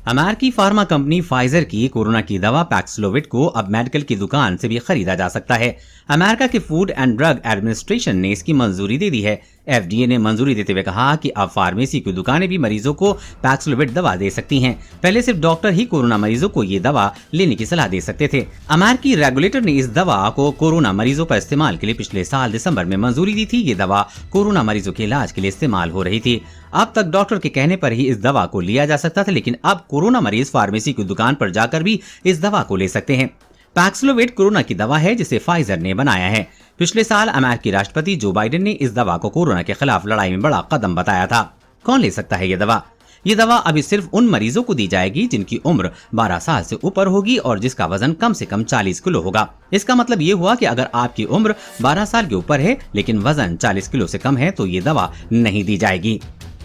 अमेरिकी pharma company Pfizer की corona की दवा पैक्सलोविड को अब मेडिकल की दुकान से भी खरीदा जा सकता है। अमेरिका के फूड एंड ड्रग एडमिनिस्ट्रेशन ने इसकी मंजूरी दे दी है। FDA ने मंजूरी देते हुए कहा कि अब फार्मेसी की दुकानें भी मरीजों को पैक्सलोविड दवा दे सकती हैं। पहले सिर्फ डॉक्टर ही कोरोना मरीजों को ये दवा लेने की सलाह दे सकते थे। अमेरिकी रेगुलेटर ने इस दवा को कोरोना मरीजों पर इस्तेमाल के लिए पिछले साल दिसंबर में मंजूरी दी थी। ये दवा कोरोना मरीजों के इलाज के लिए इस्तेमाल हो रही थी। अब तक डॉक्टर के कहने पर ही इस दवा को लिया जा सकता था, लेकिन अब कोरोना मरीज फार्मेसी की दुकान पर जाकर भी इस दवा को ले सकते हैं। पैक्सलोविड कोरोना की दवा है जिसे फाइजर ने बनाया है। पिछले साल अमेरिकी राष्ट्रपति जो बाइडेन ने इस दवा को कोरोना के खिलाफ लड़ाई में बड़ा कदम बताया था। कौन ले सकता है ये दवा? ये दवा अभी सिर्फ उन मरीजों को दी जाएगी जिनकी उम्र 12 साल से ऊपर होगी और जिसका वजन कम से कम 40 किलो होगा। इसका मतलब ये हुआ कि अगर आपकी उम्र 12 साल के ऊपर है लेकिन वजन 40 किलो से कम है तो ये दवा नहीं दी जाएगी।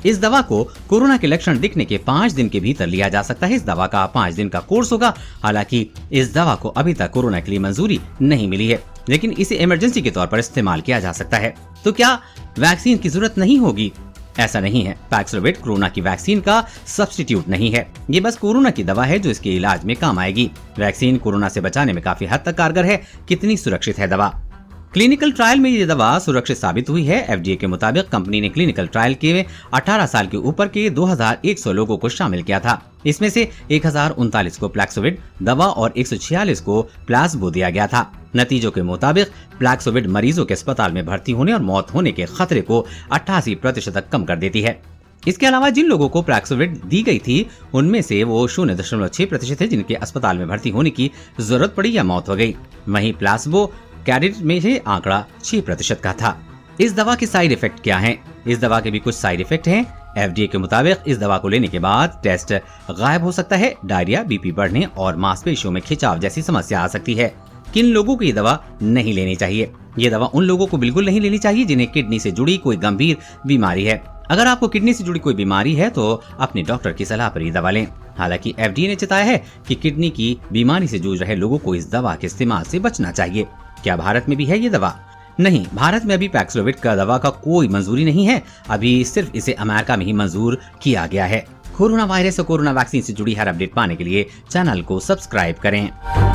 इस दवा को कोरोना के लक्षण दिखने के 5 दिन के भीतर लिया जा सकता है। इस दवा का 5 दिन का कोर्स होगा। हालांकि इस दवा को अभी तक कोरोना के लिए मंजूरी नहीं मिली है, लेकिन इसे इमरजेंसी के तौर पर इस्तेमाल किया जा सकता है। तो क्या वैक्सीन की जरूरत नहीं होगी? ऐसा नहीं है। पैक्सलोविड कोरोना की वैक्सीन का सब्स्टिट्यूट नहीं है। ये बस कोरोना की दवा है जो इसके इलाज में काम आएगी। वैक्सीन कोरोना से बचाने में काफी हद तक कारगर है। कितनी सुरक्षित है दवा? क्लिनिकल ट्रायल में ये दवा सुरक्षित साबित हुई है। FDA के मुताबिक कंपनी ने क्लिनिकल ट्रायल के 18 साल के ऊपर के 2100 लोगों को शामिल किया था। इसमें से 1039 को पैक्सलोविड दवा और 146 को प्लाज्बो दिया गया था। नतीजों के मुताबिक पैक्सलोविड मरीजों के अस्पताल में भर्ती होने और मौत होने के खतरे को 88% तक कम कर देती है। इसके अलावा जिन लोगों को पैक्सलोविड दी गई थी उनमें से वो 0.6% है जिनके अस्पताल में भर्ती होने की जरूरत पड़ी या मौत हो गई। वहीं प्लाज्बो कैडेट में से आंकड़ा 6% का था। इस दवा के साइड इफेक्ट क्या हैं? इस दवा के भी कुछ साइड इफेक्ट हैं। FDA के मुताबिक इस दवा को लेने के बाद टेस्ट गायब हो सकता है। डायरिया, BP बढ़ने और मांसपेशियों में खिंचाव जैसी समस्या आ सकती है। किन लोगों को ये दवा नहीं लेनी चाहिए? ये दवा उन लोगों को बिल्कुल नहीं लेनी चाहिए जिन्हें किडनी से जुड़ी कोई गंभीर बीमारी है। अगर आपको किडनी से जुड़ी कोई बीमारी है तो अपने डॉक्टर की सलाह पर ये दवा लें। हालांकि FDA ने चेताया है कि किडनी की बीमारी से जूझ रहे लोगों को इस दवा के इस्तेमाल से बचना चाहिए। क्या भारत में भी है ये दवा? नहीं, भारत में अभी पैक्सलोविड का दवा का कोई मंजूरी नहीं है। अभी सिर्फ इसे अमेरिका में ही मंजूर किया गया है। कोरोना वायरस और कोरोना वैक्सीन से जुड़ी हर अपडेट पाने के लिए चैनल को सब्सक्राइब करें।